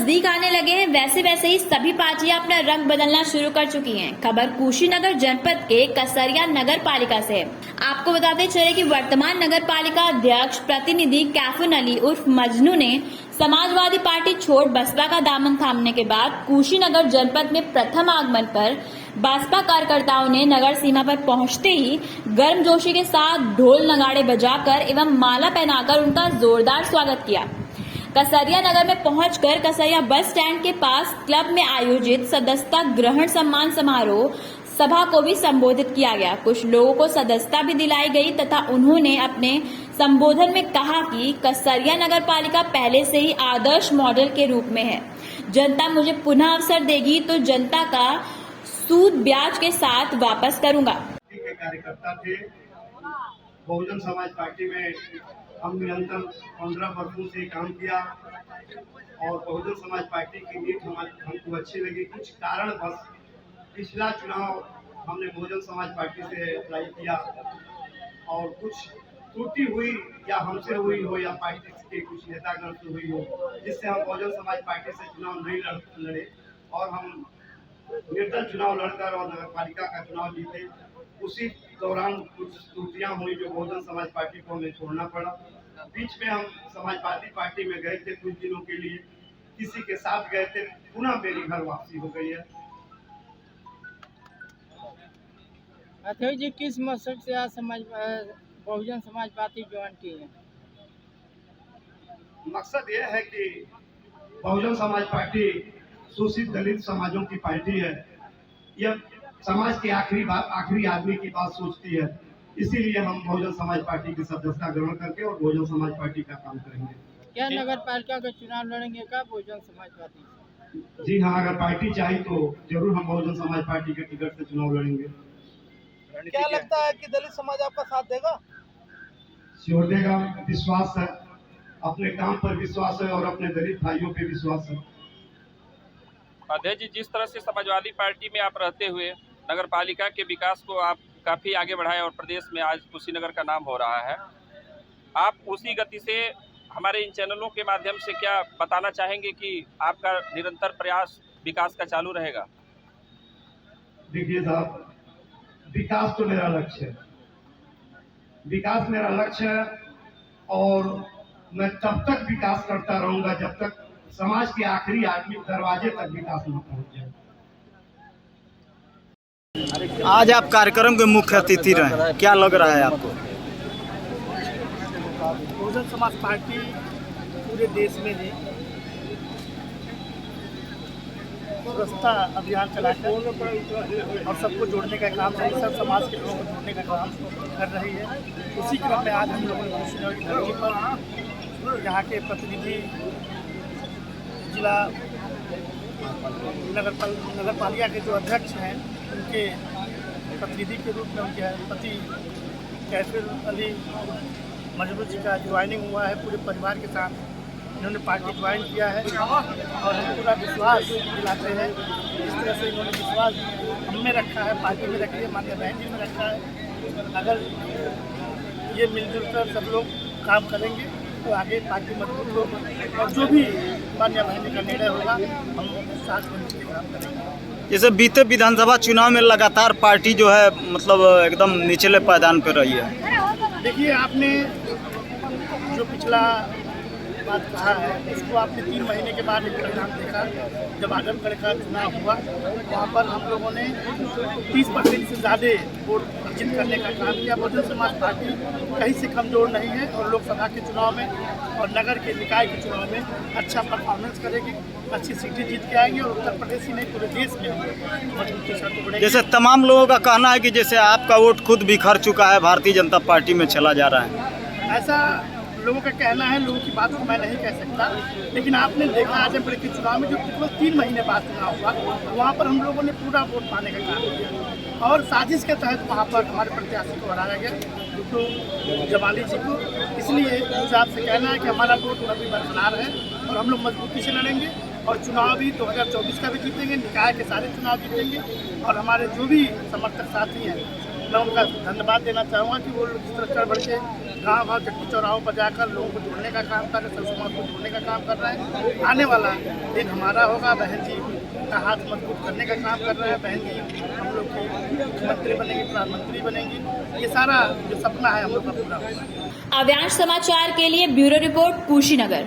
नजदीक आने लगे हैं, वैसे वैसे ही सभी पार्टियां अपना रंग बदलना शुरू कर चुकी हैं। खबर कुशीनगर जनपद के कसरिया नगर पालिका से है। आपको बताते चले कि वर्तमान नगर पालिका अध्यक्ष प्रतिनिधि कैफुन अली उर्फ मजनू ने समाजवादी पार्टी छोड़ बसपा का दामन थामने के बाद कुशीनगर जनपद में प्रथम आगमन पर बसपा कार्यकर्ताओं ने नगर सीमा पर पहुंचते ही गर्मजोशी के साथ ढोल नगाड़े बजाकर एवं माला पहनाकर उनका जोरदार स्वागत किया। कसरिया नगर में पहुंचकर कसरिया बस स्टैंड के पास क्लब में आयोजित सदस्यता ग्रहण सम्मान समारोह सभा को भी संबोधित किया गया। कुछ लोगों को सदस्यता भी दिलाई गई तथा उन्होंने अपने संबोधन में कहा कि कसरिया नगर पालिका पहले से ही आदर्श मॉडल के रूप में है। जनता मुझे पुनः अवसर देगी तो जनता का सूद ब्याज के साथ वापस करूंगा। कार्यकर्ता थे बहुजन समाज पार्टी में हम निरंतर 15 वर्षों से काम किया और बहुजन समाज पार्टी की नीति हमको अच्छी लगी। कुछ कारण बस पिछला चुनाव हमने बहुजन समाज पार्टी से अप्लाई किया और कुछ त्रुटि हुई या हमसे हुई हो या पार्टी के कुछ नेतागण से हुई हो, जिससे हम बहुजन समाज पार्टी से चुनाव नहीं लड़े और हम निर्दल चुनाव लड़कर और नगर पालिका का चुनाव जीते। उसी दौरान कुछ त्रुटियां हुई जो बहुजन समाज पार्टी को हमें छोड़ना पड़ा। बीच में हम समाजवादी पार्टी में गए थे कुछ दिनों के लिए, किसी के साथ गए थे, पुनः मेरी घर वापसी हो गई है। अध्यक्ष जी, किस मकसद से आज बहुजन समाज पार्टी ज्वाइन की है? मकसद यह है कि बहुजन समाज पार्टी शोषित दलित समाजों की पार्टी है। यह समाज के आखिरी आदमी की बात सोचती है, इसीलिए हम बहुजन समाज पार्टी की सदस्यता ग्रहण करके और बहुजन समाज पार्टी का काम करेंगे। क्या नगर पालिका का चुनाव लड़ेंगे क्या बहुजन समाज पार्टी? जी हाँ, अगर पार्टी चाहिए तो जरूर हम बहुजन समाज पार्टी के टिकट से चुनाव लड़ेंगे। क्या लगता है कि दलित समाज आपका साथ देगा? श्योर देगा, विश्वास है, अपने काम पर विश्वास है और अपने दलित भाइयों पे विश्वास है। अध्यक्ष जी, जिस तरह से समाजवादी पार्टी में आप रहते हुए नगर पालिका के विकास को आप काफ़ी आगे बढ़ाए और प्रदेश में आज कुशीनगर का नाम हो रहा है, आप उसी गति से हमारे इन चैनलों के माध्यम से क्या बताना चाहेंगे कि आपका निरंतर प्रयास विकास का चालू रहेगा? देखिए साहब, विकास तो मेरा लक्ष्य है, विकास मेरा लक्ष्य है और मैं तब तक विकास करता रहूंगा जब तक समाज के आखिरी आदमी दरवाजे तक विकास न पहुंच जाए। आज आप कार्यक्रम के मुख्य अतिथि रहे, क्या लग रहा है आपको? बहुजन समाज पार्टी पूरे देश में ही स्वच्छता अभियान चलाकर और सबको जोड़ने का काम है, सब समाज के लोगों को जोड़ने का काम कर रही है। उसी क्रम में आज हम लोगों ने कुशीनगर की धरती पर यहाँ के प्रतिनिधि जिला नगर पालिका के जो अध्यक्ष हैं उनके प्रतिनिधि के रूप में उनके पति कैफुन अली मजनू जी का ज्वाइनिंग हुआ है। पूरे परिवार के साथ इन्होंने पार्टी ज्वाइन किया है और हम पूरा विश्वास दिलाते हैं। इस तरह से इन्होंने विश्वास हम में रखा है, पार्टी में रखी है, माननीय बहन जी में रखा है। अगर ये मिलजुल कर सब लोग काम करेंगे तो आगे पार्टी मजबूत होगी और जो भी माननीय बहन जी का निर्णय होगा हम साथ मिलकर काम करेंगे। जैसे बीते विधानसभा चुनाव में लगातार पार्टी जो है मतलब एकदम निचले पायदान पर रही है। देखिए, आपने जो पिछला बात कहा है इसको आपने 3 महीने के बाद एक परिणाम देखा। जब आजमगढ़ का चुनाव हुआ वहाँ पर हम लोगों ने 30% से ज़्यादा वोट अर्जित करने का काम किया। बहुजन समाज पार्टी कहीं से कमज़ोर नहीं है और लोकसभा के चुनाव में और नगर के निकाय के चुनाव में अच्छा परफॉर्मेंस करेगी, अच्छी सीटें जीत के आएंगी और उत्तर प्रदेश ही नहीं पूरे देश में मजबूत के साथ बढ़ेगी। जैसे तमाम लोगों का कहना है कि जैसे आपका वोट खुद बिखर चुका है, भारतीय जनता पार्टी में चला जा रहा है। ऐसा लोगों का कहना है, लोगों की बात को मैं नहीं कह सकता, लेकिन आपने देखा आजमगढ़ के चुनाव में जो केवल 3 महीने बाद चुनाव हुआ वहाँ पर हम लोगों ने पूरा वोट पाने का काम किया और साजिश के तहत वहाँ पर हमारे प्रत्याशी को हराया गया तो जमाली जी को। इसलिए मुझे आपसे कहना है कि हमारा वोट अभी बरकरार है और हम लोग मजबूती से लड़ेंगे और चुनाव भी 2024 का भी जीतेंगे, निकाय के सारे चुनाव जीतेंगे। और हमारे जो भी समर्थक साथी हैं मैं उनका धन्यवाद देना चाहूँगा कि वो लोग जिस तरह चढ़ बढ़ के गाँव चट्टी चौराहों पर जाकर लोगों को जोड़ने का काम कर रहे हैं, समाज को जोड़ने का काम कर रहे हैं। आने वाला दिन हमारा होगा, बहन जी का हाथ मजबूत करने का काम कर रहे हैं। बहन जी हम लोग की मुख्यमंत्री बनेंगी, प्रधानमंत्री बनेंगी, ये सारा जो सपना है हम लोग का पूरा होगा। अव्यांश समाचार के लिए ब्यूरो रिपोर्ट कुशीनगर।